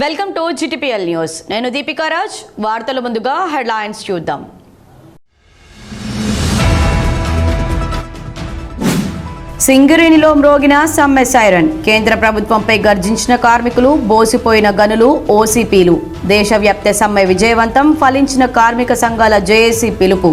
Welcome to GTPL news. నేను దీపికా రాజ్. వార్తల ముందుగా హెడ్లైన్స్ చూద్దాం. సింగరేణిలో మ్రోగిన సమ్మె సైరన్. కేంద్ర ప్రభుత్వంపై గర్జించిన కార్మికులు, బోసిపోయిన గనులు, ఓసీపీలు. దేశవ్యాప్త సమ్మె విజయవంతం. ఫలించిన కార్మిక సంఘాల జేఏసీ పిలుపు.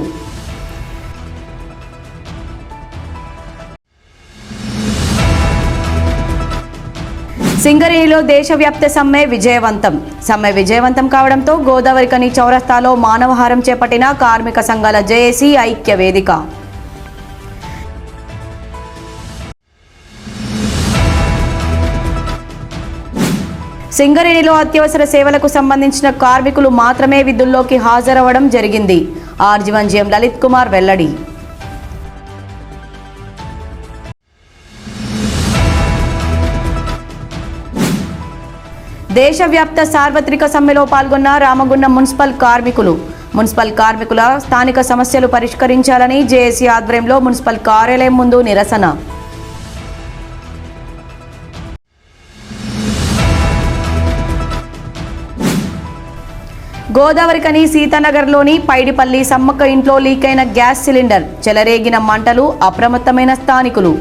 సింగరేణిలో దేశవ్యాప్త సమ్మె విజయవంతం. సమ్మె విజయవంతం కావడంతో గోదావరికని చౌరస్తాలో మానవహారం చేపట్టిన కార్మిక సంఘాల జేఏసీ ఐక్య వేదిక. సింగరేణిలో అత్యవసర సేవలకు సంబంధించిన కార్మికులు మాత్రమే విధుల్లోకి హాజరవ్వడం జరిగింది. ఆర్జీవన్ లలిత్ కుమార్ వెల్లడి. దేశవ్యాప్త సార్వత్రిక సమ్మెలో పాల్గొన్న రామగుండం మున్సిపల్ కార్మికుల స్థానిక సమస్యలు పరిష్కరించాలని జేఏసీ ఆధ్వర్యంలో మున్సిపల్ కార్యాలయం ముందు నిరసన. గోదావరికని సీతానగర్లోని పైడిపల్లి సమ్మక్క ఇంట్లో లీకైన గ్యాస్ సిలిండర్. చెలరేగిన మంటలు, అప్రమత్తమైన స్థానికులు.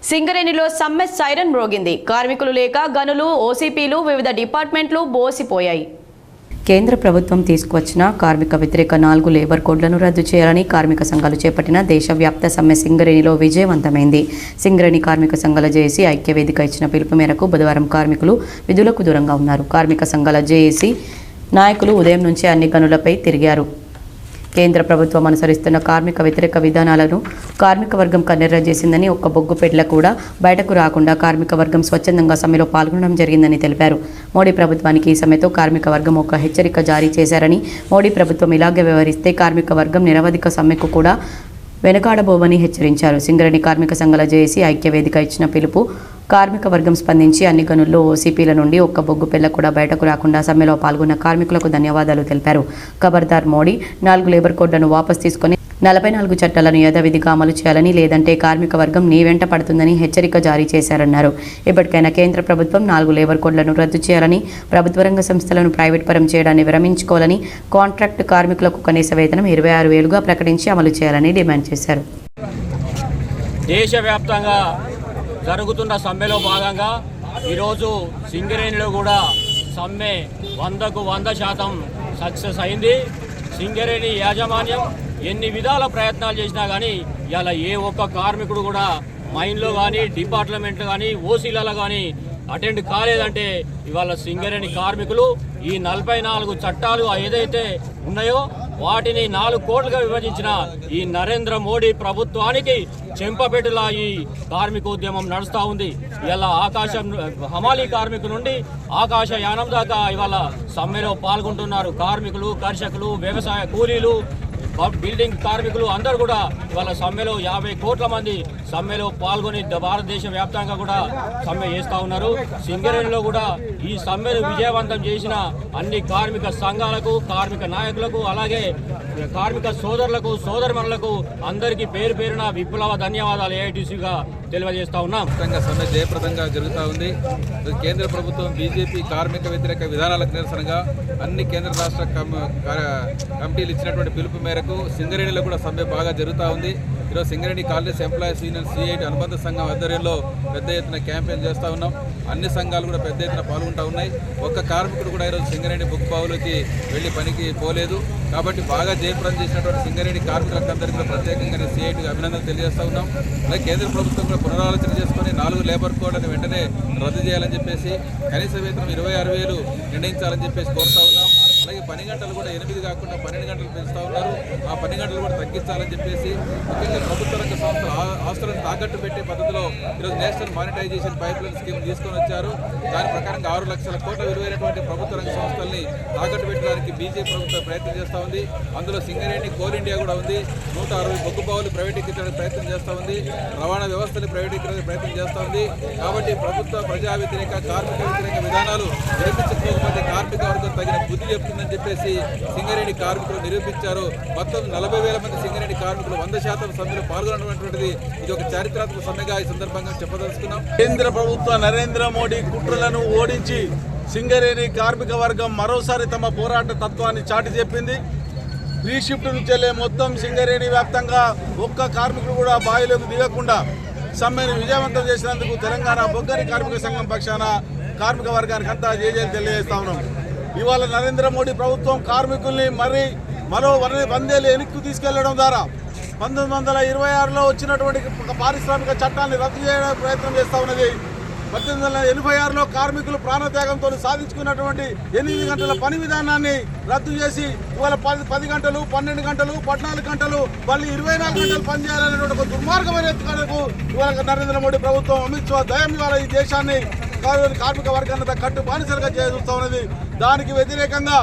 సింగరేణిలో సమ్మె సైరన్ మ్రోగింది. కార్మికులు లేక గనులు, ఓసీపీలు, వివిధ డిపార్ట్మెంట్లు బోసిపోయాయి. కేంద్ర ప్రభుత్వం తీసుకువచ్చిన కార్మిక వ్యతిరేక 4 లేబర్ కోడ్లను రద్దు చేయాలని కార్మిక సంఘాలు చేపట్టిన దేశవ్యాప్త సమ్మె సింగరేణిలో విజయవంతమైంది. సింగరేణి కార్మిక సంఘాల జేఏసీ ఐక్య వేదిక ఇచ్చిన పిలుపు మేరకు బుధవారం కార్మికులు విధులకు దూరంగా ఉన్నారు. కార్మిక సంఘాల జేఏసీ నాయకులు ఉదయం నుంచే అన్ని గనులపై తిరిగారు. కేంద్ర ప్రభుత్వం అనుసరిస్తున్న కార్మిక వ్యతిరేక విధానాలను కార్మిక వర్గం కన్నెర్ర చేసిందని, ఒక్క బొగ్గు పెట్ల కూడా బయటకు రాకుండా కార్మిక వర్గం స్వచ్ఛందంగా సమ్మెలో పాల్గొనడం జరిగిందని తెలిపారు. మోడీ ప్రభుత్వానికి ఈ సమ్మెతో కార్మిక వర్గం ఒక హెచ్చరిక జారీ చేశారని, మోడీ ప్రభుత్వం ఇలాగే వ్యవహరిస్తే కార్మిక వర్గం నిరవధిక సమ్మెకు కూడా వెనుకాడబోవని హెచ్చరించారు. సింగరేణి కార్మిక సంఘాల జేఏసీ ఐక్య వేదిక ఇచ్చిన పిలుపు కార్మిక వర్గం స్పందించి అన్ని గనుల్లో ఓసీపీల నుండి ఒక్క బొగ్గు పిల్ల కూడా బయటకు రాకుండా సమ్మెలో పాల్గొన్న కార్మికులకు ధన్యవాదాలు తెలిపారు. ఖబర్దార్ మోడీ 4 లేబర్ కోడ్లను వాపసు తీసుకుని 44 చట్టాలను యథావిధిగా అమలు చేయాలని, లేదంటే కార్మిక వర్గం నీ వెంట పడుతుందని హెచ్చరిక జారీ చేశారన్నారు. ఇప్పటికైనా కేంద్ర ప్రభుత్వం 4 లేబర్ కోడ్లను రద్దు చేయాలని, ప్రభుత్వ రంగ సంస్థలను ప్రైవేట్ పరం చేయడాన్ని విరమించుకోవాలని, కాంట్రాక్ట్ కార్మికులకు కనీస వేతనం 26,000గా ప్రకటించి అమలు చేయాలని డిమాండ్ చేశారు. దేశవ్యాప్తంగా జరుగుతున్న సమ్మెలో భాగంగా ఈరోజు సింగరేణిలో కూడా సమ్మె 100కు 100% సక్సెస్ అయింది. సింగరేణి యాజమాన్యం ఎన్ని విధాల ప్రయత్నాలు చేసినా కానీ ఇలా ఏ ఒక్క కార్మికుడు కూడా మైన్లో కానీ, డిపార్ట్మెంట్లో కానీ, ఓసీలలో కానీ అటెండ్ కాలేదంటే ఇవాళ సింగరేణి కార్మికులు ఈ 44 చట్టాలు ఏదైతే ఉన్నాయో వాటిని 4 కోట్లుగా విభజించిన ఈ నరేంద్ర మోడీ ప్రభుత్వానికి చెంపపెట్టులా ఈ కార్మికోద్యమం నడుస్తూ ఉంది. ఇవాళ హమాలీ కార్మికుల నుండి ఆకాశయానం దాకా ఇవాళ సమ్మెలో పాల్గొంటున్నారు. కార్మికులు, కర్షకులు, వ్యవసాయ కూలీలు, బిల్డింగ్ కార్మికులు అందరూ కూడా ఇవాళ సమ్మెలో 50 కోట్ల మంది సమ్మెలో పాల్గొని భారతదేశ వ్యాప్తంగా కూడా సమ్మె చేస్తూ ఉన్నారు. సింగరేణిలో కూడా ఈ సమ్మెను విజయవంతం చేసిన అన్ని కార్మిక సంఘాలకు, కార్మిక నాయకులకు, అలాగే కార్మిక సోదరులకు, సోదరిమణులకు అందరికీ పేరు పేరున విప్లవ ధన్యవాదాలు ఏఐటీసీగా తెలియజేస్తా ఉన్నాం. సమ్మె జయప్రదంగా జరుగుతూ ఉంది. కేంద్ర ప్రభుత్వం బీజేపీ కార్మిక వ్యతిరేక విధానాలకు నిరసనగా అన్ని కేంద్ర రాష్ట్ర కమిటీలు ఇచ్చినటువంటి పిలుపు మేరకు సింగరేణిలో కూడా సమ్మె బాగా జరుగుతూ ఉంది. ఈరోజు Singareni college employees union CIT అనుబంధ సంఘం ఆధ్వర్యంలో పెద్ద ఎత్తున క్యాంపెయిన్ చేస్తూ ఉన్నాం. అన్ని సంఘాలు కూడా పెద్ద ఎత్తున పాల్గొంటూ ఉన్నాయి. ఒక్క కార్మికుడు కూడా ఈరోజు సింగరేణి బొగ్గు బావులకి వెళ్ళి పనికి పోలేదు. కాబట్టి బాగా జయప్రదం చేసినటువంటి సింగరేణి కార్మికులకు అందరికీ కూడా ప్రత్యేకంగా సిఐటికి అభినందనలు తెలియజేస్తూ ఉన్నాం. అలాగే కేంద్ర ప్రభుత్వం కూడా పునరాలోచన చేసుకొని 4 లేబర్ కోడ్లను వెంటనే రద్దు చేయాలని చెప్పేసి, కనీస వేతనం 26,000 నిర్ణయించాలని చెప్పేసి కోరుతా ఉన్నాం. అలాగే పని గంటలు కూడా 8 కాకుండా 12 గంటలు పెంచుతూ ఉన్నారు. ఆ పని గంటలు కూడా తగ్గించాలని చెప్పేసి, ముఖ్యంగా ప్రభుత్వ రంగ సంస్థల ఆస్తులను తాకట్టు పెట్టే పద్ధతిలో ఈరోజు నేషనల్ మానిటైజేషన్ పైప్లైన్ స్కీమ్ తీసుకొని వచ్చారు. దాని ప్రకారంగా 6 లక్షల కోట్ల విలువైనటువంటి ప్రభుత్వ రంగ సంస్థల్ని తాకట్టు పెట్టడానికి బీజేపీ ప్రభుత్వం ప్రయత్నం చేస్తూ ఉంది. అందులో సింగరేణి, కోల్ ఇండియా కూడా ఉంది. 160 బొగ్గు బావులు ప్రైవేటీకరించడానికి ప్రయత్నం చేస్తూ ఉంది. రవాణా వ్యవస్థని ప్రైవేటీకరించడానికి ప్రయత్నం చేస్తూ ఉంది. కాబట్టి ప్రభుత్వ ప్రజా వ్యతిరేక, కార్మిక వ్యతిరేక విధానాలు విరమించకపోతే కార్మిక వర్గం తగిన బుద్ధి చెప్తుందని చెప్పి చెప్పేసి సింగరేణి కార్మికులు నిరూపించారు. మొత్తం 40,000 మంది సింగరేణి కార్మికులు 100% సమ్మెలో పాల్గొనటువంటిది ఇది ఒక చారిత్రాత్మక సమ్మెగా ఈ సందర్భంగా చెప్పదలుచుకున్నాం. కేంద్ర ప్రభుత్వ నరేంద్ర మోడీ కుట్రలను ఓడించి సింగరేణి కార్మిక వర్గం మరోసారి తమ పోరాట తత్వాన్ని చాటి చెప్పింది. ప్రీ షిఫ్ట్ నుంచి మొత్తం సింగరేణి వ్యాప్తంగా ఒక్క కార్మికుడు కూడా బావిలోకి దిగకుండా సమ్మెను విజయవంతం చేసినందుకు తెలంగాణ బొగ్గని కార్మిక సంఘం పక్షాన కార్మిక వర్గానికి అంతా జేజేలు తెలియజేస్తా ఉన్నాం. ఇవాళ నరేంద్ర మోడీ ప్రభుత్వం కార్మికుల్ని మరో 100 ఏళ్ళు వెనక్కి తీసుకెళ్లడం ద్వారా 1926లో వచ్చినటువంటి పారిశ్రామిక చట్టాన్ని రద్దు చేయడానికి ప్రయత్నం చేస్తూ ఉన్నది. 1886లో కార్మికులు ప్రాణత్యాగంతో సాధించుకున్నటువంటి 8 గంటల పని విధానాన్ని రద్దు చేసి ఇవాళ 10 గంటలు, 12 గంటలు, 14 గంటలు, మళ్ళీ 24 గంటలు పనిచేయాలనేటువంటి ఒక దుర్మార్గమైన ఎత్తుకడకు ఇవాళ నరేంద్ర మోడీ ప్రభుత్వం అమిత్ షా దయం ఇవాళ ఈ దేశాన్ని కార్మిక వర్గాన్ని కట్టు బానిసలుగా చేస్తూ ఉన్నది. దానికి వ్యతిరేకంగా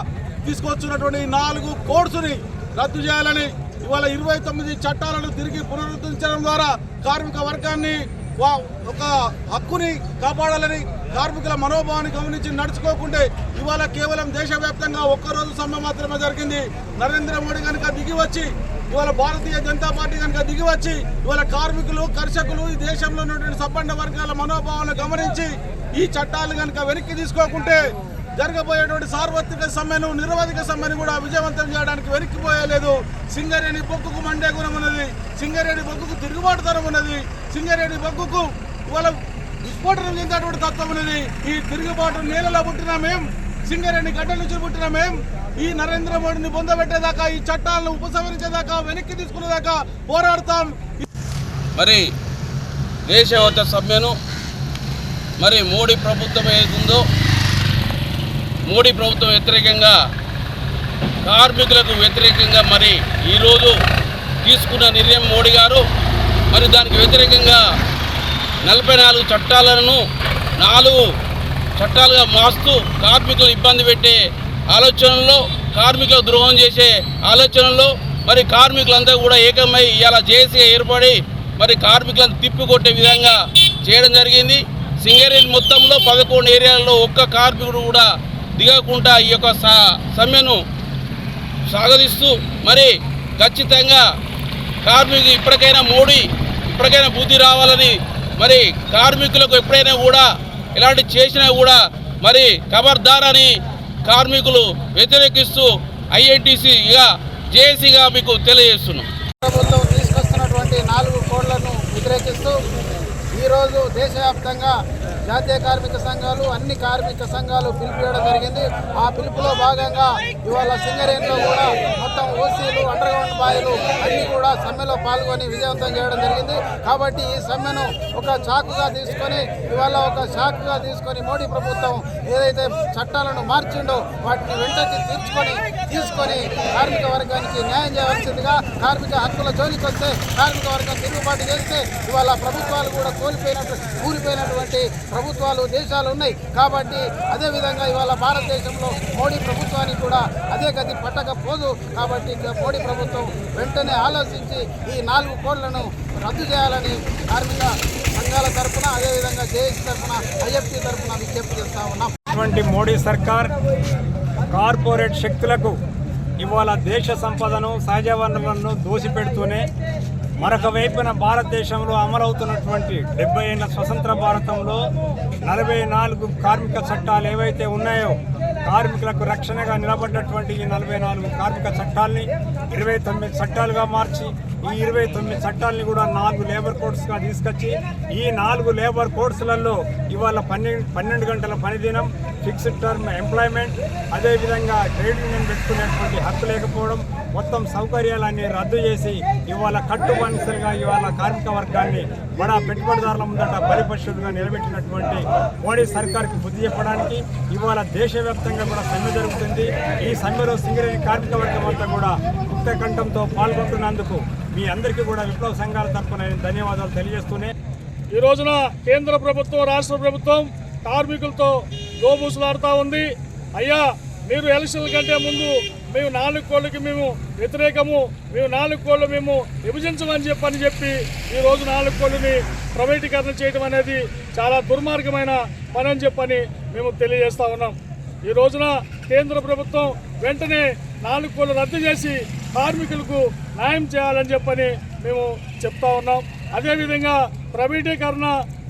తీసుకొచ్చినటువంటి 4 కోడ్స్ని రద్దు చేయాలని ఇవాళ 29 చట్టాలను తిరిగి పునరుద్ధరించడం ద్వారా కార్మిక వర్గాన్ని ఒక హక్కుని కాపాడాలని కార్మికుల మనోభావాన్ని గమనించి నడుచుకోకుంటే ఇవాళ కేవలం దేశవ్యాప్తంగా ఒక్కరోజు సమ్మె మాత్రమే జరిగింది. నరేంద్ర మోడీ కనుక దిగి వచ్చి ఇవాళ భారతీయ జనతా పార్టీ కనుక దిగి వచ్చి ఇవాళ కార్మికులు, కర్షకులు, ఈ దేశంలో ఉన్నటువంటి సంపన్న వర్గాల మనోభావాలను గమనించి ఈ చట్టాలు కనుక వెనక్కి తీసుకోకుంటే జరగబోయేటువంటి సార్వత్రిక సమ్మెను, నిరవధిక సమ్మెను కూడా విజయవంతం చేయడానికి వెనక్కిపోయలేదు. సింగరేణి బొగ్గుకు మండే గుణం ఉన్నది, సింగరేణి బొగ్గుకు తిరుగుబాటుతనం ఉన్నది, సింగరేణి బొగ్గుకు ఇవాళ విస్ఫోటనం చెందేటువంటి తత్వం ఉన్నది. ఈ తిరుగుబాటు నేలలో పుట్టిన మేం, సింగరేణి గడ్డ నుంచి పుట్టిన మేం ఈ నరేంద్ర మోడీని పొందబెట్టేదాకా, ఈ చట్టాలను ఉపసంహరించేదాకా, వెనక్కి తీసుకునేదాకా పోరాడతాం. మరి దేశవ్యాప్త సమ్మెను మరి మోడీ ప్రభుత్వం ఏదుందో మోడీ ప్రభుత్వం వ్యతిరేకంగా, కార్మికులకు వ్యతిరేకంగా మరి ఈరోజు తీసుకున్న నిర్ణయం మోడీ గారు మరి దానికి వ్యతిరేకంగా 44 చట్టాలను 4 చట్టాలుగా మార్చుతూ కార్మికులు ఇబ్బంది పెట్టే ఆలోచనలో, కార్మికులకు ద్రోహం చేసే ఆలోచనలో మరి కార్మికులంతా కూడా ఏకమై ఇలా జేఏసీగా ఏర్పడి మరి కార్మికులను తిప్పికొట్టే విధంగా చేయడం జరిగింది. సింగరేణి మొత్తంలో 11 ఏరియాలలో ఒక్క కార్మికుడు కూడా దిగకుండా ఈ యొక్క సమ్మెను సాగదీస్తూ మరి ఖచ్చితంగా కార్మికులు ఇప్పటికైనా బుద్ధి రావాలని మరి కార్మికులకు ఎప్పుడైనా కూడా ఇలాంటి చేసినా కూడా మరి ఖబర్దార్ అని కార్మికులు వ్యతిరేకిస్తూ ఐఎన్టీసీగా జేఏసీగా మీకు తెలియజేస్తున్నాం. ప్రభుత్వం తీసుకొస్తున్నటువంటి 4 కోడ్లను వ్యతిరేకిస్తూ ఈరోజు దేశవ్యాప్తంగా జాతీయ కార్మిక సంఘాలు, అన్ని కార్మిక సంఘాలు పిలుపుయడం జరిగింది. ఆ పిలుపులో భాగంగా ఇవాళ సింగరేణిలో కూడా మొత్తం ఓసీలు, అండర్గ్రౌండ్ బాయ్లు అన్నీ కూడా సమ్మెలో పాల్గొని విజయవంతం చేయడం జరిగింది. కాబట్టి ఈ సమ్మెను ఒక చాకుగా తీసుకొని మోడీ ప్రభుత్వం ఏదైతే చట్టాలను మార్చిండో వాటిని వెంటనే తీసుకొని కార్మిక వర్గానికి న్యాయం చేయవలసిందిగా, కార్మిక హక్కుల జోలికి వస్తే కార్మిక వర్గం తిరుగుబాటు చేస్తే ఇవాళ ప్రభుత్వాలు కూడా కూలిపోయినటువంటి ప్రభుత్వాలు, దేశాలు ఉన్నాయి. కాబట్టి అదేవిధంగా ఇవాళ భారతదేశంలో మోడీ ప్రభుత్వానికి కూడా అదే గతి పట్టకపోదు. కాబట్టి మోడీ ప్రభుత్వం వెంటనే ఆలోచించి ఈ 4 కోడ్లను రద్దు చేయాలని కార్మిక సంఘాల తరఫున, అదేవిధంగా జేఏసీ తరఫున, ఐఎఫ్టీ తరఫున విజ్ఞప్తి చేస్తా ఉన్నాం. ఇటువంటి మోడీ సర్కార్ కార్పొరేట్ శక్తులకు ఇవాళ దేశ సంపదను, సహజ వనరులను దోసిపెడుతూనే మరొక వైపున భారతదేశంలో అమలవుతున్నటువంటి 70 ఏళ్ల స్వతంత్ర భారతంలో 44 కార్మిక చట్టాలు ఏవైతే ఉన్నాయో, కార్మికులకు రక్షణగా నిలబడ్డటువంటి ఈ 44 కార్మిక చట్టాలని 29 చట్టాలుగా మార్చి ఈ 29 చట్టాలని కూడా 4 లేబర్ కోడ్స్గా తీసుకొచ్చి ఈ 4 లేబర్ కోడ్స్లలో ఇవాళ 12 గంటల పనిదినం, ఫిక్స్డ్ టర్మ్ ఎంప్లాయ్మెంట్, అదేవిధంగా ట్రేడ్ యూనియన్ పెట్టుకునేటువంటి హక్కు లేకపోవడం, మొత్తం సౌకర్యాలన్నీ రద్దు చేసి ఇవాళ కట్టుబానిసలుగా ఇవాళ కార్మిక వర్గాన్ని బడా పెట్టుబడిదారుల ముందట పరిపరిశుద్ధంగా నిలబెట్టినటువంటి మోడీ సర్కార్కి బుద్ధి చెప్పడానికి ఇవాళ దేశవ్యాప్తంగా కూడా సమ్మె జరుగుతుంది. ఈ సమ్మెలో సింగరేణి కార్మిక వర్గం అంతా కూడా ముక్త కంఠంతో పాల్గొంటున్నందుకు మీ అందరికీ కూడా విప్లవ సంఘాల తరఫున ధన్యవాదాలు తెలియజేస్తూనే ఈ రోజున కేంద్ర ప్రభుత్వం, రాష్ట్ర ప్రభుత్వం కార్మికులతో దోబూసులాడుతూ ఉంది. అయ్యా, మీరు ఎలక్షన్ల కంటే ముందు మేము 4 కోళ్ళకి మేము వ్యతిరేకము, మేము 4 కోళ్ళు మేము విభజించమని చెప్పి ఈరోజు 4 కోళ్ళని ప్రైవేటీకరణ చేయడం అనేది చాలా దుర్మార్గమైన పని అని చెప్పని మేము తెలియజేస్తూ ఉన్నాం. ఈ రోజున కేంద్ర ప్రభుత్వం వెంటనే 4 కోళ్లు రద్దు చేసి కార్మికులకు న్యాయం చేయాలని చెప్పని మేము చెప్తా ఉన్నాం. అదేవిధంగా ప్రైవేటీకరణ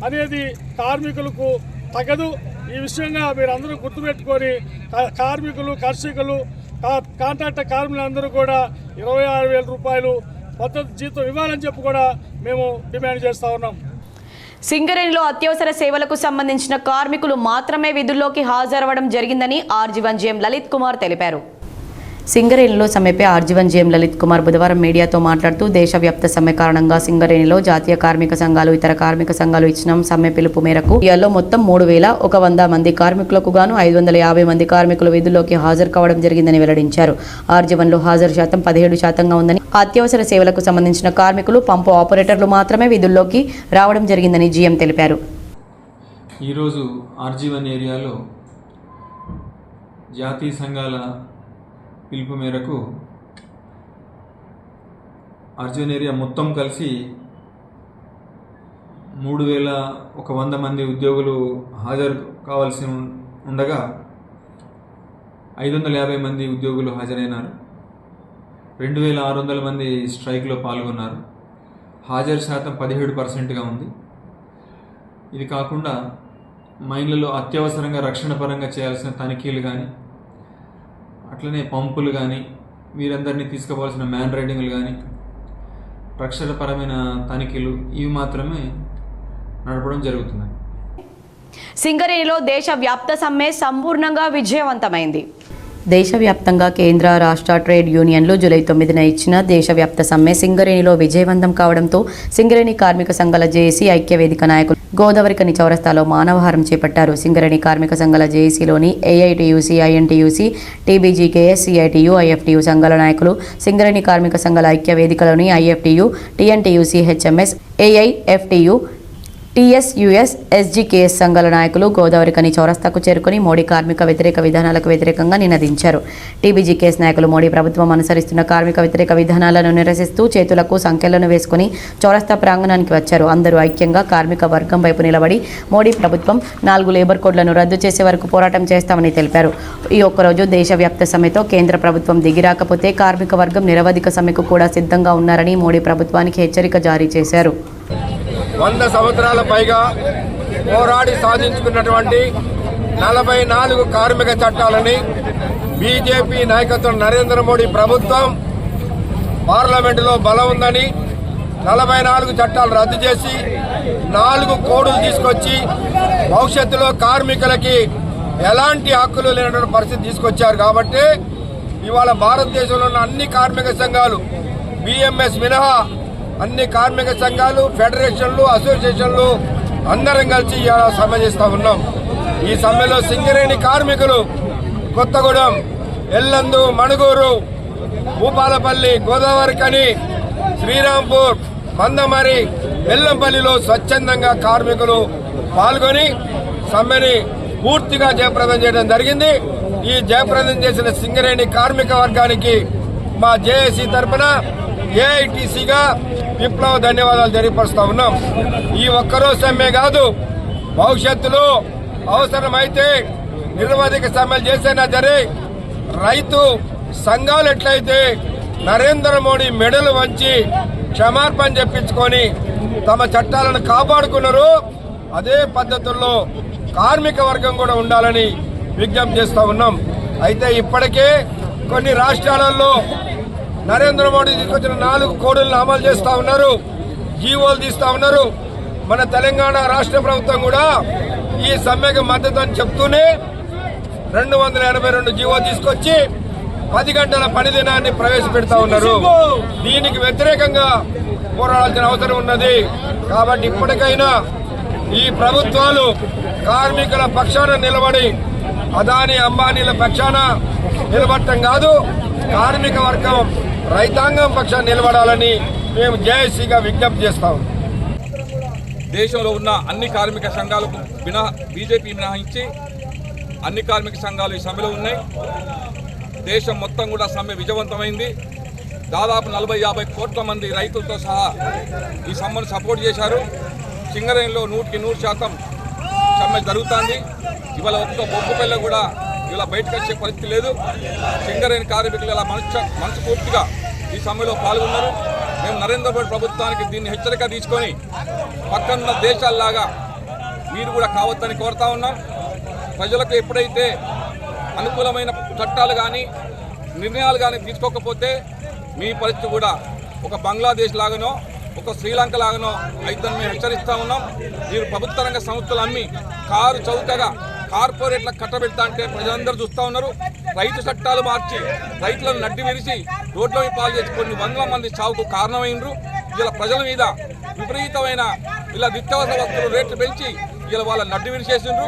అనేది కార్మికులకు తగదు. ఈ విషయంగా మీరు అందరూ గుర్తుపెట్టుకొని కార్మికులు, కర్షకులు, కాంట్రాక్టర్ కార్మికులందరూ కూడా 26,000 రూపాయలు పద్ధతి జీతం ఇవ్వాలని చెప్పి కూడా మేము డిమాండ్ చేస్తూ ఉన్నాం. సింగరేణిలో అత్యవసర సేవలకు సంబంధించిన కార్మికులు మాత్రమే విధుల్లోకి హాజరవ్వడం జరిగిందని ఆర్జీవన్ జీఎం లలిత్ కుమార్ తెలిపారు. సింగరేణిలో సమ్మెపై ఆర్జీవన్ జీఎం లలిత్ కుమార్ బుధవారం మీడియాతో మాట్లాడుతూ దేశవ్యాప్త సమ్మె కారణంగా సింగరేణిలో జాతీయ కార్మిక సంఘాలు, ఇతర కార్మిక సంఘాలు ఇచ్చిన సమ్మె పిలుపు మేరకు ఇండియాలో మొత్తం 3,100 మంది కార్మికులకు గాను 550 మంది కార్మికులు విధుల్లోకి హాజరు కావడం జరిగిందని వెల్లడించారు. ఆర్జీవన్లో హాజరు శాతం 17% ఉందని, అత్యవసర సేవలకు సంబంధించిన కార్మికులు, పంపు ఆపరేటర్లు మాత్రమే విధుల్లోకి రావడం జరిగిందని జీఎం తెలిపారు. ఈరోజు ఆర్జీవన్ ఏరియాలో జాతీయ సంఘాల పిలుపు మేరకు ఆర్జీవన్ ఏరియా మొత్తం కలిసి 3,100 మంది ఉద్యోగులు హాజరు కావాల్సి ఉండగా 550 మంది ఉద్యోగులు హాజరైనారు. 2,600 మంది స్ట్రైక్లో పాల్గొన్నారు. హాజరు శాతం 17%గా ఉంది. ఇది కాకుండా మైన్లలో అత్యవసరంగా రక్షణ పరంగా చేయాల్సిన తనిఖీలు కానీ, అట్లనే పంపులు కానీ, వీరందరినీ తీసుకుపోవాల్సిన మ్యాన్ రైడింగ్లు కానీ, రక్షణపరమైన తనిఖీలు ఇవి మాత్రమే నడపడం జరుగుతుంది. సింగరేణిలో దేశవ్యాప్త సమ్మె సంపూర్ణంగా విజయవంతమైంది. దేశవ్యాప్తంగా కేంద్ర, రాష్ట్ర ట్రేడ్ యూనియన్లు జూలై 9న ఇచ్చిన దేశవ్యాప్త సమ్మె సింగరేణిలో విజయవంతం కావడంతో సింగరేణి కార్మిక సంఘాల జేఏసీ ఐక్యవేదిక నాయకులు గోదావరికని చౌరస్తాలో మానవహారం చేపట్టారు. సింగరేణి కార్మిక సంఘాల జేఏసీలోని AITUC, INTUC, TBGKS, CITU, IFTU సంఘాల నాయకులు, సింగరేణి కార్మిక సంఘాల ఐక్యవేదికలోని IFTU, TNTUC, HMS, AIFTU, TSUS, SGKS సంఘాల నాయకులు గోదావరికని చౌరస్తాకు చేరుకుని మోడీ కార్మిక వ్యతిరేక విధానాలకు వ్యతిరేకంగా నినదించారు. టీబీజీకేఎస్ నాయకులు మోడీ ప్రభుత్వం అనుసరిస్తున్న కార్మిక వ్యతిరేక విధానాలను నిరసిస్తూ చేతులకు సంఖ్యలను వేసుకుని చౌరస్తా ప్రాంగణానికి వచ్చారు. అందరూ ఐక్యంగా కార్మిక వర్గం వైపు నిలబడి మోడీ ప్రభుత్వం 4 లేబర్ కోడ్లను రద్దు చేసే వరకు పోరాటం చేస్తామని తెలిపారు. ఈ ఒక్కరోజు దేశవ్యాప్త సమ్మెతో కేంద్ర ప్రభుత్వం దిగిరాకపోతే కార్మిక వర్గం నిరవధిక సమ్మెకు కూడా సిద్ధంగా ఉన్నారని మోడీ ప్రభుత్వానికి హెచ్చరిక జారీ చేశారు. 100 సంవత్సరాల పైగా పోరాడి సాధించుకున్నటువంటి 44 కార్మిక చట్టాలని బీజేపీ నాయకత్వం నరేంద్ర మోడీ ప్రభుత్వం పార్లమెంటులో బలం ఉందని 44 చట్టాలు రద్దు చేసి 4 కోడులు తీసుకొచ్చి భవిష్యత్తులో కార్మికులకి ఎలాంటి హక్కులు లేనటువంటి పరిస్థితి తీసుకొచ్చారు. కాబట్టి ఇవాళ భారతదేశంలో ఉన్న అన్ని కార్మిక సంఘాలు, బిఎంఎస్ మినహా అన్ని కార్మిక సంఘాలు, ఫెడరేషన్లు, అసోసియేషన్లు అందరం కలిసి సమ్మె చేస్తూ ఉన్నాం. ఈ సమ్మెలో సింగరేణి కార్మికులు కొత్తగూడెం, ఎల్లందు, మణుగూరు, భూపాలపల్లి, గోదావరికని, శ్రీరాంపూర్, మందమరి, బెల్లంపల్లిలో స్వచ్ఛందంగా కార్మికులు పాల్గొని సమ్మెని పూర్తిగా జయప్రదం చేయడం జరిగింది. ఈ జయప్రదం చేసిన సింగరేణి కార్మిక వర్గానికి మా జేఏసీ తరఫున ఏఐటీసీగా విప్లవ ధన్యవాదాలు తెలియపరుస్తా ఉన్నాం. ఈ ఒక్కరోజు సమ్మె కాదు, భవిష్యత్తులో అవసరమైతే నిరవధిక సమ్మెలు చేసినా సరే రైతు సంఘాలు ఎట్లయితే నరేంద్ర మోడీ మెడలు వంచి క్షమార్పణ చెప్పించుకొని తమ చట్టాలను కాపాడుకున్నారు, అదే పద్ధతుల్లో కార్మిక వర్గం కూడా ఉండాలని విజ్ఞప్తి చేస్తూ ఉన్నాం. అయితే ఇప్పటికే కొన్ని రాష్ట్రాలలో నరేంద్ర మోడీ తీసుకొచ్చిన 4 కోడులను అమలు చేస్తూ ఉన్నారు, జీవోలు తీస్తూ ఉన్నారు. మన తెలంగాణ రాష్ట్ర ప్రభుత్వం కూడా ఈ సమ్మెకు మద్దతు అని చెప్తూనే 282 జీవో తీసుకొచ్చి 10 గంటల పని దినాన్ని ప్రవేశపెడతా ఉన్నారు. దీనికి వ్యతిరేకంగా పోరాడాల్సిన అవసరం ఉన్నది. కాబట్టి ఇప్పటికైనా ఈ ప్రభుత్వాలు కార్మికుల పక్షాన నిలబడి అదానీ అంబానీల పక్షాన నిలబడటం కాదు, కార్మిక వర్గం రైతాంగం పక్షాన నిలబడాలని మేము జేఏసీగా విజ్ఞప్తి చేస్తాం. దేశంలో ఉన్న అన్ని కార్మిక సంఘాలకు బీజేపీ మినహాయించి అన్ని కార్మిక సంఘాలు ఈ సమ్మెలో ఉన్నాయి. దేశం మొత్తం కూడా సమ్మె విజయవంతమైంది. దాదాపు 40-50 కోట్ల మంది రైతులతో సహా ఈ సమ్మెను సపోర్ట్ చేశారు. సింగరేణిలో 100% సమ్మె జరుగుతుంది. ఇవాళ ఒక్క బొగ్గుపల్లి కూడా ఇలా బయటకు వచ్చే పరిస్థితి లేదు. సింగరేణి కార్మికులు ఇలా మనస్ఫూర్తిగా ఈ సమ్మెలో పాల్గొన్నారు. మేము నరేంద్ర మోడీ ప్రభుత్వానికి దీన్ని హెచ్చరిక తీసుకొని పక్కన దేశాల్లాగా మీరు కూడా కావద్దని కోరుతా ఉన్నాం. ప్రజలకు ఎప్పుడైతే అనుకూలమైన చట్టాలు కానీ నిర్ణయాలు కానీ తీసుకోకపోతే మీ పరిస్థితి కూడా ఒక బంగ్లాదేశ్ లాగానో ఒక శ్రీలంక లాగానో అయిద్దని మేము హెచ్చరిస్తూ ఉన్నాం. మీరు ప్రభుత్వ రంగ సంస్థలు అమ్మి కారు చౌకగా కార్పొరేట్లకు కట్టబెడతా అంటే ప్రజలందరూ చూస్తూ ఉన్నారు. రైతు చట్టాలు మార్చి రైతులను నడ్డి విరిచి రోడ్ల పాలు చేసి కొన్ని వందల మంది చావుకు కారణమైనరు. ఇలా ప్రజల మీద విపరీతమైన ఇలా నిత్యావసర వస్తువులు రేట్లు పెంచి ఇలా వాళ్ళ నడ్డి విరిచేసిండ్రు.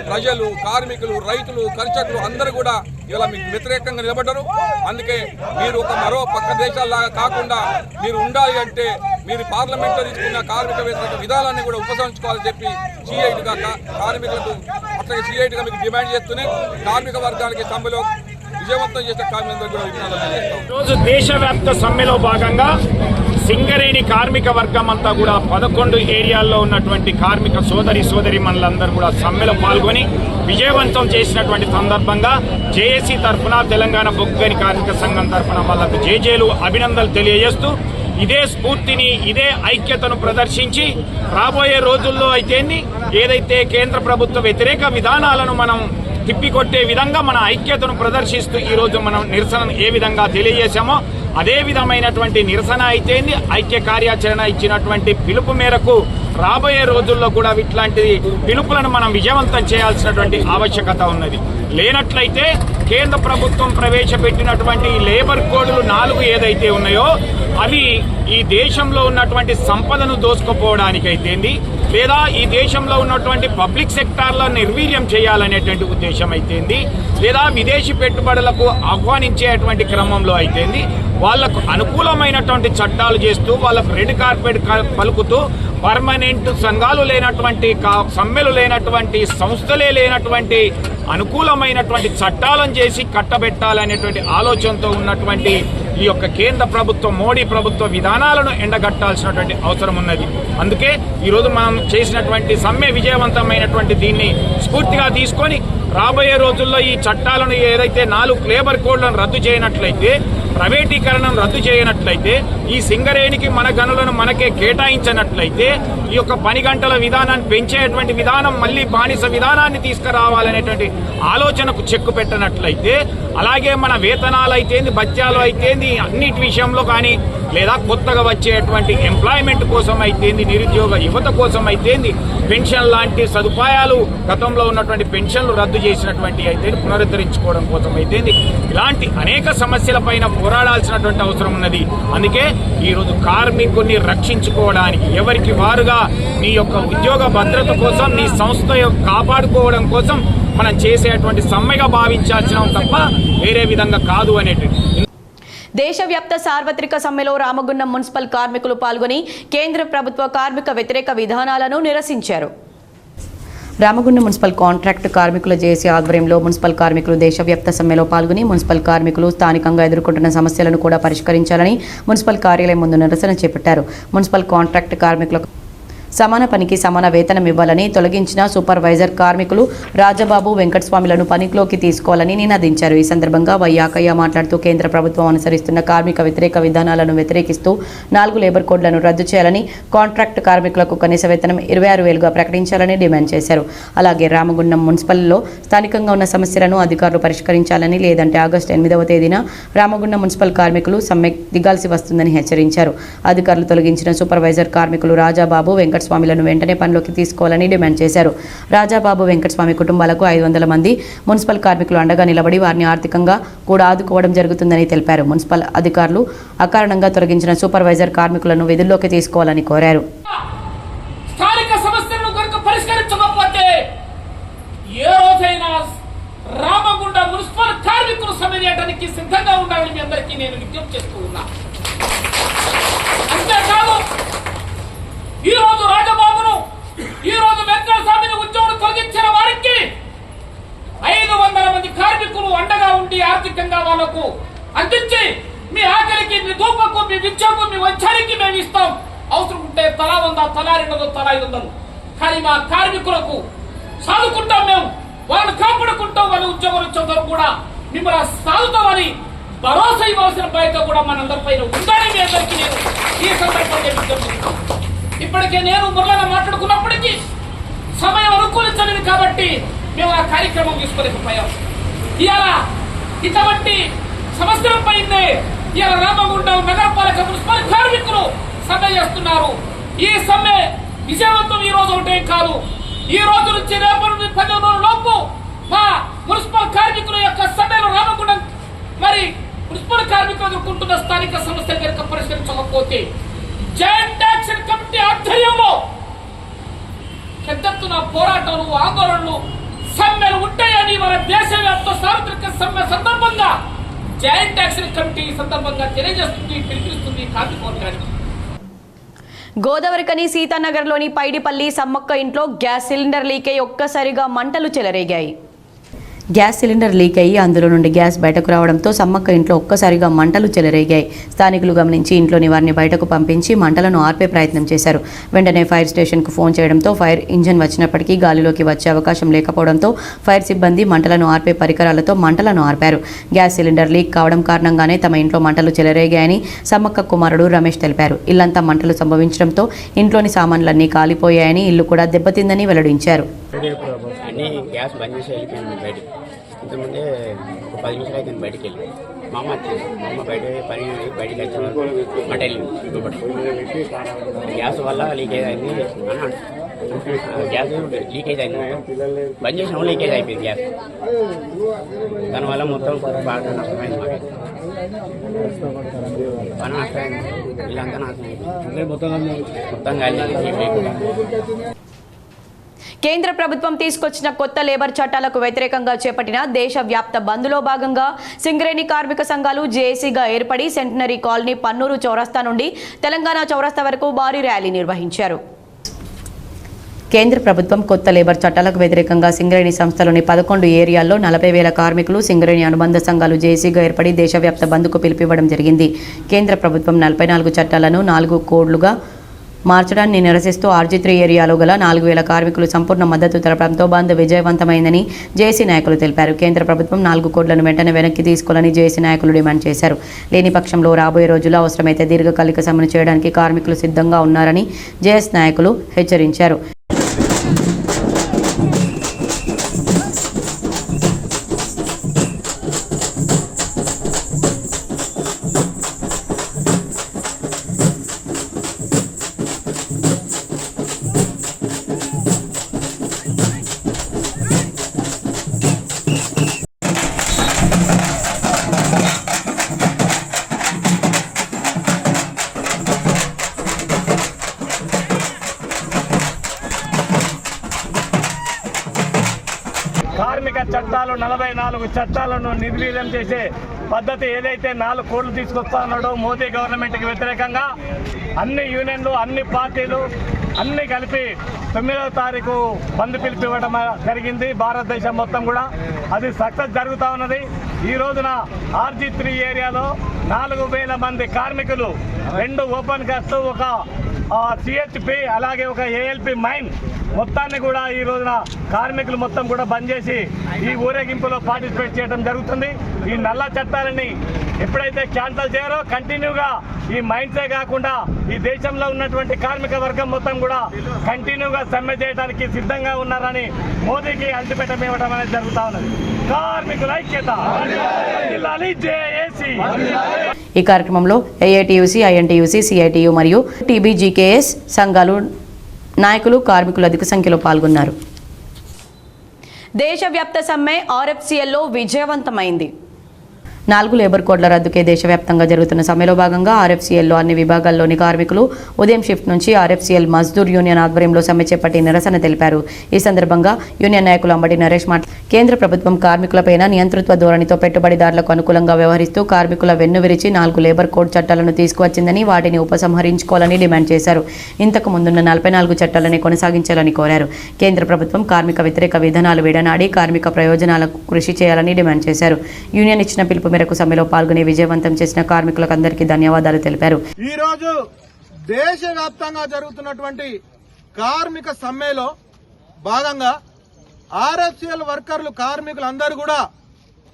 ప్రజలు, కార్మికులు, రైతులు, కర్షకులు అందరూ కూడా ఇలా మీకు వ్యతిరేకంగా నిలబడ్డారు. అందుకే మీరు ఒక మరో పక్క దేశాల్లాగా కాకుండా మీరు ఉండాలి అంటే మీరు పార్లమెంట్లో తీసుకున్న కార్మిక వ్యతిరేక విధానాన్ని కూడా ఉపసంహరించుకోవాలని చెప్పి సిఐటిగా కార్మికులకు అట్లాగే సిఐటిగా మీకు డిమాండ్ చేస్తూనే కార్మిక వర్గానికి సమ్మెలో విజయవంతం చేసే కార్మికులందరూ కూడా విధానాలు చేస్తాం. రోజు దేశవ్యాప్త సమ్మెలో భాగంగా సింగరేణి కార్మిక వర్గం అంతా కూడా 11 ఏరియాల్లో ఉన్నటువంటి కార్మిక సోదరి మనులందరూ కూడా సమ్మెలో పాల్గొని విజయవంతం చేసినటువంటి సందర్భంగా జేఏసీ తరఫున తెలంగాణ బొగ్గని కార్మిక సంఘం తరఫున వాళ్ళకు జేజేలు అభినందనలు తెలియజేస్తూ ఇదే స్ఫూర్తిని ఇదే ఐక్యతను ప్రదర్శించి రాబోయే రోజుల్లో అయితేంది ఏదైతే కేంద్ర ప్రభుత్వ వ్యతిరేక విధానాలను మనం తిప్పికొట్టే విధంగా మన ఐక్యతను ప్రదర్శిస్తూ ఈరోజు మనం నిరసన ఏ విధంగా తెలియజేశామో అదే విధమైనటువంటి నిరసన అయితేంది ఐక్య కార్యాచరణ ఇచ్చినటువంటి పిలుపు మేరకు రాబోయే రోజుల్లో కూడా ఇట్లాంటి పిలుపులను మనం విజయవంతం చేయాల్సినటువంటి ఆవశ్యకత ఉన్నది. లేనట్లయితే కేంద్ర ప్రభుత్వం ప్రవేశపెట్టినటువంటి లేబర్ కోడ్లు 4 ఏదైతే ఉన్నాయో అవి ఈ దేశంలో ఉన్నటువంటి సంపదను దోసుకుపోవడానికైతేంది లేదా ఈ దేశంలో ఉన్నటువంటి పబ్లిక్ సెక్టార్లో నిర్వీర్యం చేయాలనేటువంటి ఉద్దేశం అయితేంది లేదా విదేశీ పెట్టుబడులకు ఆహ్వానించేటువంటి క్రమంలో అయితేంది వాళ్లకు అనుకూలమైనటువంటి చట్టాలు చేస్తూ వాళ్ళకు రెడ్ కార్పెట్ పలుకుతూ పర్మనెంట్ సంఘాలు లేనటువంటి సమ్మెలు లేనటువంటి సంస్థలే లేనటువంటి అనుకూలమైనటువంటి చట్టాలను చేసి కట్టబెట్టాలనేటువంటి ఆలోచనతో ఉన్నటువంటి ఈ యొక్క కేంద్ర ప్రభుత్వం మోడీ ప్రభుత్వ విధానాలను ఎండగట్టాల్సినటువంటి అవసరం ఉన్నది. అందుకే ఈరోజు మనం చేసినటువంటి సమ్మె విజయవంతమైనటువంటి దీన్ని స్ఫూర్తిగా తీసుకొని రాబోయే రోజుల్లో ఈ చట్టాలను ఏదైతే 4 లేబర్ కోడ్లను రద్దు చేయనట్లయితే ప్రైవేటీకరణను రద్దు చేయనట్లయితే ఈ సింగరేణికి మన గనులను మనకే కేటాయించినట్లయితే ఈ యొక్క పని గంటల విధానాన్ని పెంచేటువంటి విధానం మళ్ళీ బానిస విధానాన్ని తీసుకురావాలనేటువంటి ఆలోచనకు చెక్కు పెట్టనట్లయితే అలాగే మన వేతనాలు అయితేంది భత్యాలు అయితేంది అన్నిటి విషయంలో కానీ లేదా కొత్తగా వచ్చేటువంటి ఎంప్లాయ్మెంట్ కోసం అయితేంది నిరుద్యోగ యువత కోసం అయితేంది పెన్షన్ లాంటి సదుపాయాలు గతంలో ఉన్నటువంటి పెన్షన్లు రద్దు చేసినటువంటి అయితే పునరుద్ధరించుకోవడం కోసం అయితేంది ఇలాంటి అనేక సమస్యలపైన పోరాడాల్సినటువంటి అవసరం ఉన్నది. అందుకే ఈరోజు కార్మికుల్ని రక్షించుకోవడానికి ఎవరికి వారుగా నీ యొక్క ఉద్యోగ భద్రత కోసం నీ సంస్థ కాపాడుకోవడం కోసం మనం చేసేటువంటి సమ్మెగా భావించాల్సిన తప్ప వేరే విధంగా కాదు అనేటువంటి. దేశవ్యాప్త సార్వత్రిక సమ్మెలో రామగుండం మున్సిపల్ కార్మికులు పాల్గొని కేంద్ర ప్రభుత్వ కార్మిక వ్యతిరేక విధానాలను నిరసించారు. రామగుండం మున్సిపల్ కాంట్రాక్ట్ కార్మికుల జేఏసీ ఆధ్వర్యంలో మున్సిపల్ కార్మికులు దేశవ్యాప్త సమ్మెలో పాల్గొని మున్సిపల్ కార్మికులు స్థానికంగా ఎదుర్కొంటున్న సమస్యలను కూడా పరిష్కరించాలని మున్సిపల్ కార్యాలయం ముందు నిరసన చేపట్టారు. మున్సిపల్ కాంట్రాక్ట్ కార్మికులకు సమాన పనికి సమాన వేతనం ఇవ్వాలని, తొలగించిన సూపర్వైజర్ కార్మికులు రాజబాబు వెంకటస్వామిలను పనిలోకి తీసుకోవాలని నినదించారు. ఈ సందర్భంగా వైయాకయ్య మాట్లాడుతూ కేంద్ర ప్రభుత్వం అనుసరిస్తున్న కార్మిక వ్యతిరేక విధానాలను వ్యతిరేకిస్తూ 4 లేబర్ కోడ్లను రద్దు చేయాలని, కాంట్రాక్ట్ కార్మికులకు కనీస వేతనం 26,000గా ప్రకటించాలని డిమాండ్ చేశారు. అలాగే రామగుండం మున్సిపల్లో స్థానికంగా ఉన్న సమస్యలను అధికారులు పరిష్కరించాలని, లేదంటే ఆగస్టు 8వ తేదీన రామగుండం మున్సిపల్ కార్మికులు సమ్మె దిగాల్సి వస్తుందని హెచ్చరించారు. అధికారులు తొలగించిన సూపర్వైజర్ కార్మికులు రాజాబాబు వెంకటస్వామిలను వెంటనే పనిలోకి తీసుకోవాలని డిమాండ్ చేశారు. రాజాబాబు వెంకటస్వామి కుటుంబాలకు 500 మంది మున్సిపల్ కార్మికులు అండగా నిలబడి వారిని ఆర్థికంగా కూడా ఆదుకోవడం జరుగుతుందని తెలిపారు. మున్సిపల్ అధికారులు అకారణంగా తొలగించిన సూపర్వైజర్ కార్మికులను విధుల్లోకి తీసుకోవాలని కోరారు. స్థానిక సమస్యలను కనుక పరిష్కరించకపోతే ఏ రోజైనా రామగుండం మున్సిపల్ కార్మికులు సమ్మె చేయడానికి సిద్ధంగా ఉండాలని మీ అందరికీ నేను విజ్ఞప్తి చేస్తూ ఉన్నా. అంతేకాదు ఈ రోజు రాజబాబును, ఈ రోజు వెంకటస్వామిని ఉద్యోగులు తొలగించిన వారికి 500 మంది కార్మికులు అండగా ఉండి ఆర్థికంగా వాళ్లకు అందించి మీ ఆకలికి, మీ దూపకు, మీ విద్యకు, మీ వంచానికి మేము ఇస్తాం, అవసరం ఉంటే తలా 100, తలా 200, తలా 500, కానీ మా కార్మికులకు సాదుకుంటాం మేము. వాళ్ళని కాపాడుకుంటూ వాళ్ళ ఉద్యోగులు కూడా మిమ్మల్ని సాగుతామని భరోసా ఇవ్వాల్సిన బాధ్యత కూడా మనందరిపైన ఉందని మీ అందరికీ నేను ఈ సందర్భంగా విజ్ఞప్తిస్తున్నాను. ఇప్పటికే నేను మురళన మాట్లాడుకున్నప్పటికీ సమయం అనుకూలించలేదు కాబట్టి మేము ఆ కార్యక్రమం తీసుకోలేకపోయాం. ఇవాళ ఇటువంటి సమస్యలపైనే ఇవాళ రామగుండం నగరపాలక మున్సిపల్ కార్మికులు సమ్మె చేస్తున్నారు. ఈ సమ్మె విజయవంతం ఈ రోజు ఒకటే కాదు, ఈ రోజు నుంచి రేపటి నుండి 10 రోజుల లోపు మా మున్సిపల్ కార్మికుల యొక్క సమ్మెలో రామగుండం మరి మున్సిపల్ కార్మికులు ఎదుర్కొంటున్న స్థానిక సమస్యలు కనుక పరిష్కరించకపోతే జాయింట్ యాక్షన్ కమిటీ ఆధ్వర్యంలో పెద్ద ఎత్తున పోరాటాలు ఆందోళనలు సమ్మెలు ఉంటాయని మన దేశవ్యాప్త సార్వత్రిక సమ్మె సందర్భంగా జాయింట్ యాక్షన్ కమిటీ సందర్భంగా తెలియజేస్తుంది, పిలిపిస్తుంది కార్మిక వర్గానికి. గోదావరికని సీతానగర్లోని పైడిపల్లి సమ్మక్క ఇంట్లో గ్యాస్ సిలిండర్ లీక్ అయి ఒక్కసారిగా మంటలు చెలరేగాయి. గ్యాస్ సిలిండర్ లీక్ అయ్యి అందులో నుండి గ్యాస్ బయటకు రావడంతో సమ్మక్క ఇంట్లో ఒక్కసారిగా మంటలు చెలరేగాయి. స్థానికులు గమనించి ఇంట్లోని వారిని బయటకు పంపించి మంటలను ఆర్పే ప్రయత్నం చేశారు. వెంటనే ఫైర్ స్టేషన్కు ఫోన్ చేయడంతో ఫైర్ ఇంజిన్ వచ్చినప్పటికీ గాలిలోకి వచ్చే అవకాశం లేకపోవడంతో ఫైర్ సిబ్బంది మంటలను ఆర్పే పరికరాలతో మంటలను ఆర్పారు. గ్యాస్ సిలిండర్ లీక్ కావడం కారణంగానే తమ ఇంట్లో మంటలు చెలరేగాయని సమ్మక్క కుమారుడు రమేష్ తెలిపారు. ఇల్లంతా మంటలు సంభవించడంతో ఇంట్లోని సామాన్లన్నీ కాలిపోయాయని, ఇల్లు కూడా దెబ్బతిందని వెల్లడించారు. అన్నీ గ్యాస్ బంద్ చేసి వెళ్ళిపోయింది బయటికి. ఇంతకుముందే ఒక 10 నిమిషాలు అయితే బయటికి వెళ్ళి మా అమ్మ వచ్చింది. మా అమ్మ బయటికి వచ్చే వరకు మంట వెళ్ళింది. గ్యాస్ వల్ల లీకేజ్ అయింది అని గ్యాస్ లీకేజ్ అయింది. బంద్ చేసిన లీకేజ్ అయిపోయింది గ్యాస్. దానివల్ల మొత్తం బాగా నష్టమైంది. మాకు బాగా నష్టమైంది. వీళ్ళంతా నష్టమైంది. మొత్తం కాలేదు. కేంద్ర ప్రభుత్వం తీసుకొచ్చిన కొత్త లేబర్ చట్టాలకు వ్యతిరేకంగా చేపట్టిన దేశవ్యాప్త బంద్లో భాగంగా సింగరేణి కార్మిక సంఘాలు జేఏసీగా ఏర్పడి సెంటనరీ కాలనీ పన్నూరు చౌరస్తా నుండి తెలంగాణ చౌరస్తా వరకు భారీ ర్యాలీ నిర్వహించారు. కేంద్ర ప్రభుత్వం కొత్త లేబర్ చట్టాలకు వ్యతిరేకంగా సింగరేణి సంస్థలోని 11 ఏరియాల్లో 40,000 కార్మికులు సింగరేణి అనుబంధ సంఘాలు జేఏసీగా ఏర్పడి దేశవ్యాప్త బంద్కు పిలుపివ్వడం జరిగింది. కేంద్ర ప్రభుత్వం 44 చట్టాలను 4 కోడ్లుగా మార్చడాన్ని నిరసిస్తూ RG3 ఏరియాలో గల 4,000 కార్మికులు సంపూర్ణ మద్దతు తెలపడంతో బంద్ విజయవంతమైందని జేఏసీ నాయకులు తెలిపారు. కేంద్ర ప్రభుత్వం 4 కోట్లను వెంటనే వెనక్కి తీసుకోవాలని జేఏసీ నాయకులు డిమాండ్ చేశారు. లేని పక్షంలో రాబోయే రోజుల్లో అవసరమైతే దీర్ఘకాలిక సమ్మెను చేయడానికి కార్మికులు సిద్ధంగా ఉన్నారని జేఏసీ నాయకులు హెచ్చరించారు. కార్మిక చట్టాలు 44 చట్టాలను నిర్వీర్యం చేసే పద్ధతి ఏదైతే 4 కోట్లు తీసుకొస్తా ఉన్నాడో మోదీ గవర్నమెంట్కి వ్యతిరేకంగా అన్ని యూనియన్లు, అన్ని పార్టీలు అన్ని కలిపి 9వ తారీఖు బంద్ పిలిపివ్వడం జరిగింది. భారతదేశం మొత్తం కూడా అది సక్సెస్ జరుగుతూ ఉన్నది. ఈ రోజున RG3 ఏరియాలో 4,000 మంది కార్మికులు, 2 ఓపెన్ కాస్ట్, ఒక CHP అలాగే ఒక ALP మైన్ మొత్తాన్ని కూడా ఈ రోజున కార్మికులు మొత్తం కూడా బంద్ చేసి ఈ ఊరేగింపులో పార్టిసిపేట్ చేయడం జరుగుతుంది. ఈ నల్ల చట్టాలని ఎప్పుడైతే క్యాన్సల్ చేయారో కంటిన్యూగా ఈ మైన్సే కాకుండా ఈ దేశంలో ఉన్నటువంటి కార్మిక వర్గం మొత్తం కూడా కంటిన్యూగా సమ్మె చేయడానికి సిద్ధంగా ఉన్నారని మోదీకి అల్టిమేటం ఇవ్వడం అనేది జరుగుతూ ఉన్నది. కార్మికుల ఐక్యత. ఈ కార్యక్రమంలో AITUC, INTUC, CITU మరియు TBGKS సంఘాలు నాయకులు, కార్మికులు అధిక సంఖ్యలో పాల్గొన్నారు. దేశవ్యాప్త సమ్మె RFCLలో విజయవంతమైంది. 4 లేబర్ కోడ్ల రద్దుకే దేశవ్యాప్తంగా జరుగుతున్న సమ్మెలో భాగంగా RFCLలో అన్ని విభాగాల్లోని కార్మికులు ఉదయం షిఫ్ట్ నుంచి RFCL మజ్దూర్ యూనియన్ ఆధ్వర్యంలో సమ్మె చేపట్టి నిరసన తెలిపారు. ఈ సందర్భంగా యూనియన్ నాయకులు అంబటి నరేష్ కేంద్ర ప్రభుత్వం కార్మికులపైన నియంతృత్వ ధోరణితో పెట్టుబడిదారులకు అనుకూలంగా వ్యవహరిస్తూ కార్మికుల వెన్నువిరిచి 4 లేబర్ కోడ్ చట్టాలను తీసుకువచ్చిందని, వాటిని ఉపసంహరించుకోవాలని డిమాండ్ చేశారు. ఇంతకు ముందున్న 44 చట్టాలని కొనసాగించాలని కోరారు. కేంద్ర ప్రభుత్వం కార్మిక వ్యతిరేక విధానాలు విడనాడి కార్మిక ప్రయోజనాలకు కృషి చేయాలని డిమాండ్ చేశారు. యూనియన్ ఇచ్చిన పిలుపు మేరకు సమ్మెలో పాల్గొని విజయవంతం చేసిన కార్మికులకు అందరికీ ధన్యవాదాలు తెలిపారు. ఈ రోజు దేశవ్యాప్తంగా జరుగుతున్నటువంటి కార్మిక సమ్మెలో భాగంగా ఆర్ఎఫ్సిఎల్ వర్కర్లు కార్మికులు అందరూ కూడా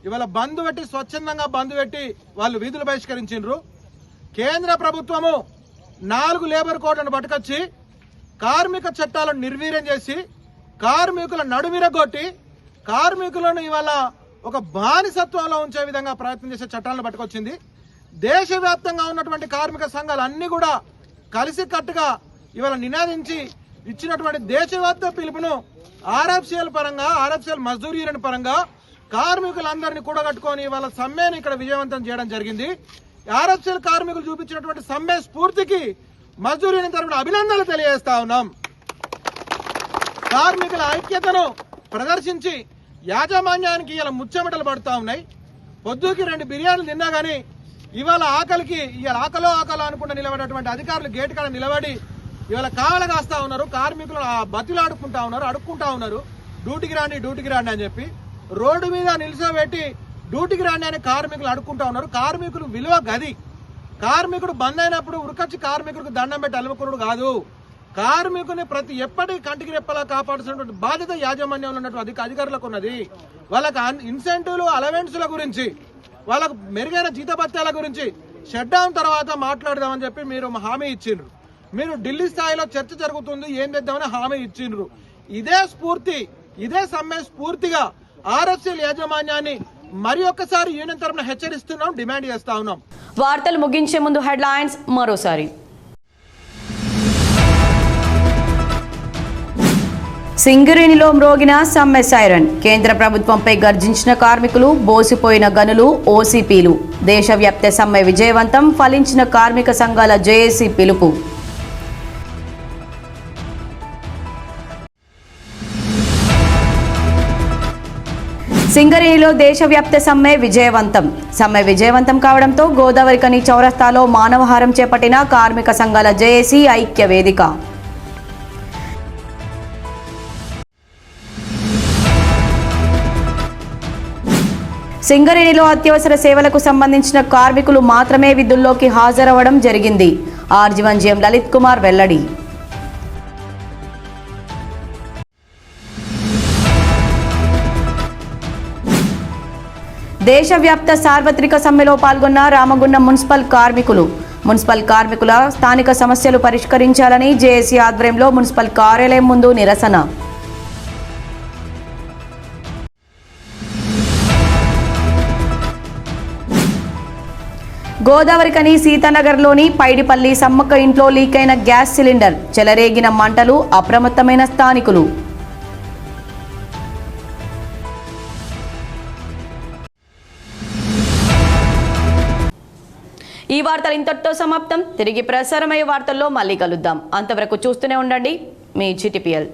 ఇవాళ బంద్ పెట్టి స్వచ్ఛందంగా బంద్ పెట్టి వాళ్ళు వీధులు బహిష్కరించారు. కేంద్ర ప్రభుత్వము 4 లేబర్ కోడ్లను పట్టుకొచ్చి కార్మిక చట్టాలను నిర్వీర్యం చేసి కార్మికుల నడుమిరగొట్టి కార్మికులను ఇవాళ ఒక బానిసత్వంలో ఉంచే విధంగా ప్రయత్నం చేసే చట్టాలను పట్టుకొచ్చింది. దేశవ్యాప్తంగా ఉన్నటువంటి కార్మిక సంఘాలు అన్ని కూడా కలిసికట్టుగా ఇవాళ నినాదించి ఇచ్చినటువంటి దేశవ్యాప్త పిలుపును ఆర్ఎఫ్సిఎల్ పరంగా ఆర్ఎఫ్సిఎల్ మజ్దూర్ యూనియన్ పరంగా కార్మికులందరినీ కూడగట్టుకొని ఇవాళ సమ్మెను ఇక్కడ విజయవంతం చేయడం జరిగింది. ఆర్ఎఫ్సిఎల్ కార్మికులు చూపించినటువంటి సమ్మె స్ఫూర్తికి మజ్దూర్ యూనియన్ తరఫున అభినందనలు తెలియజేస్తా ఉన్నాం. కార్మికుల ఐక్యతను ప్రదర్శించి యాజమాన్యానికి ఇలా ముచ్చెమటలు పడుతూ ఉన్నాయి. పొద్దుకి 2 బిర్యానీలు తిన్నా కానీ ఇవాళ ఆకలికి ఇవాళ ఆకలో అనుకుంటూ నిలబడినటువంటి అధికారులు గేట్ కాడ నిలబడి ఇవాళ కావలి కాస్తా ఉన్నారు. కార్మికులు బతిలాడుకుంటా ఉన్నారు, అడుక్కుంటా ఉన్నారు, డ్యూటీకి రాండి అని చెప్పి రోడ్డు మీద నిలిచోబెట్టి డ్యూటీకి రాండి అని కార్మికులు అడుక్కుంటా ఉన్నారు. కార్మికులు విలువ గది. కార్మికుడు బంద్ అయినప్పుడు ఉరికొచ్చి కార్మికుడికి దండం పెట్టి అలుముకురుడు కాదు. కార్మికుని ఎప్పటి కంటికి రెప్పలా కాపాడుతున్నటువంటి బాధ్యత యాజమాన్యంలో ఉన్నటువంటి అధికారులకు ఉన్నది. వాళ్ళకి ఇన్సెంటివ్లు అలవెన్స్ల గురించి, వాళ్ళకు మెరుగైన జీతభత్యాల గురించి షట్ డౌన్ తర్వాత మాట్లాడదామని చెప్పి మీరు హామీ ఇచ్చిండ్రు. మీరు ఢిల్లీ స్థాయిలో చర్చ జరుగుతుంది ఏం చేద్దామని హామీ ఇచ్చిండ్రు. ఇదే స్ఫూర్తి, ఇదే సమ్మె స్ఫూర్తిగా ఆర్ఎఫ్సిఎల్ యాజమాన్యాన్ని మరి ఒక్కసారి యూనియన్ తరఫున హెచ్చరిస్తున్నాం, డిమాండ్ చేస్తా ఉన్నాం. వార్తలు ముగించే ముందు హెడ్లైన్స్ మరోసారి. సింగరేణిలో మ్రోగిన సమ్మె సైరన్. కేంద్ర ప్రభుత్వంపై గర్జించిన కార్మికులు, బోసిపోయిన గనులు, ఓసీపీలు. దేశవ్యాప్త సమ్మె విజయవంతం, ఫలించిన కార్మిక సంఘాల జేఏసీ పిలుపు. సింగరేణిలో దేశవ్యాప్త సమ్మె విజయవంతం. సమ్మె విజయవంతం కావడంతో గోదావరికని చౌరస్తాలో మానవహారం చేపట్టిన కార్మిక సంఘాల జేఏసీ ఐక్య వేదిక. సింగరేణిలో అత్యవసర సేవలకు సంబంధించిన కార్మికులు మాత్రమే విధుల్లోకి హాజరవడం జరిగింది. ఆర్జీవన్ లలిత్ కుమార్ వెల్లడి. దేశవ్యాప్త సార్వత్రిక సమ్మెలో పాల్గొన్న రామగుండం మున్సిపల్ కార్మికులు. మున్సిపల్ కార్మికుల స్థానిక సమస్యలు పరిష్కరించాలని జేఏసీ ఆధ్వర్యంలో మున్సిపల్ కార్యాలయం ముందు నిరసన. గోదావరికని సీతానగర్లోని పైడిపల్లి సమ్మక్క ఇంట్లో లీకైన గ్యాస్ సిలిండర్. చెలరేగిన మంటలు, అప్రమత్తమైన స్థానికులు. ఈ వార్తలు ఇంతటితో సమాప్తం. తిరిగి ప్రసారమయ్యే వార్తల్లో మళ్ళీ కలుద్దాం. అంతవరకు చూస్తూనే ఉండండి మీ GTPL.